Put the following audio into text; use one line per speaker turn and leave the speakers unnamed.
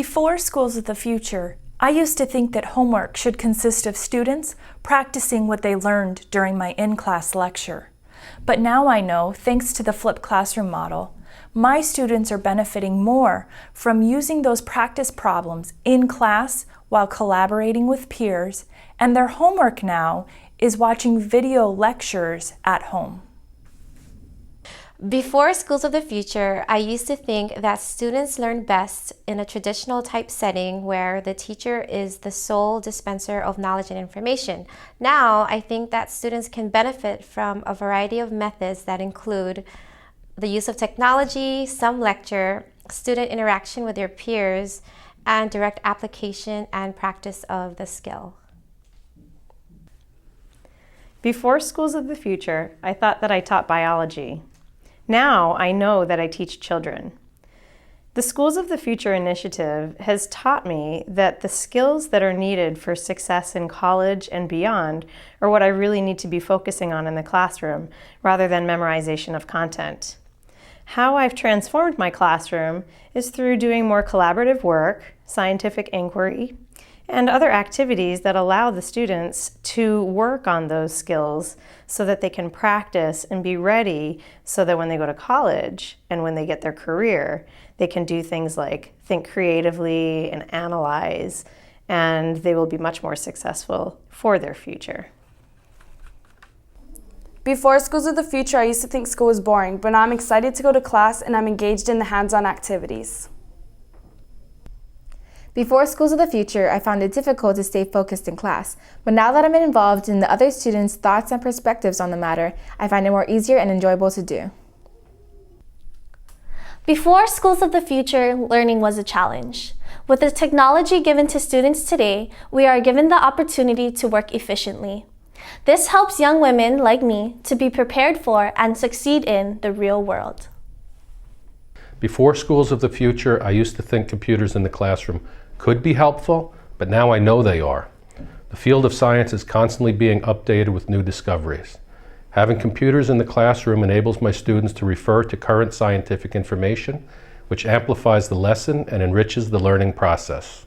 Before Schools of the Future, I used to think that homework should consist of students practicing what they learned during my in-class lecture. But now I know, thanks to the flipped classroom model, my students are benefiting more from using those practice problems in class while collaborating with peers, and their homework now is watching video lectures at home.
Before Schools of the Future, I used to think that students learn best in a traditional type setting where the teacher is the sole dispenser of knowledge and information. Now, I think that students can benefit from a variety of methods that include the use of technology, some lecture, student interaction with their peers, and direct application and practice of the skill.
Before Schools of the Future, I thought that I taught biology. Now I know that I teach children. The Schools of the Future initiative has taught me that the skills that are needed for success in college and beyond are what I really need to be focusing on in the classroom, rather than memorization of content. How I've transformed my classroom is through doing more collaborative work, scientific inquiry, and other activities that allow the students to work on those skills so that they can practice and be ready so that when they go to college and when they get their career, they can do things like think creatively and analyze, and they will be much more successful for their future.
Before Schools of the Future, I used to think school was boring, but now I'm excited to go to class and I'm engaged in the hands-on activities.
Before Schools of the Future, I found it difficult to stay focused in class, but now that I'm involved in the other students' thoughts and perspectives on the matter, I find it more easier and enjoyable to do.
Before Schools of the Future, learning was a challenge. With the technology given to students today, we are given the opportunity to work efficiently. This helps young women like me to be prepared for and succeed in the real world.
Before Schools of the Future, I used to think computers in the classroom could be helpful, but now I know they are. The field of science is constantly being updated with new discoveries. Having computers in the classroom enables my students to refer to current scientific information, which amplifies the lesson and enriches the learning process.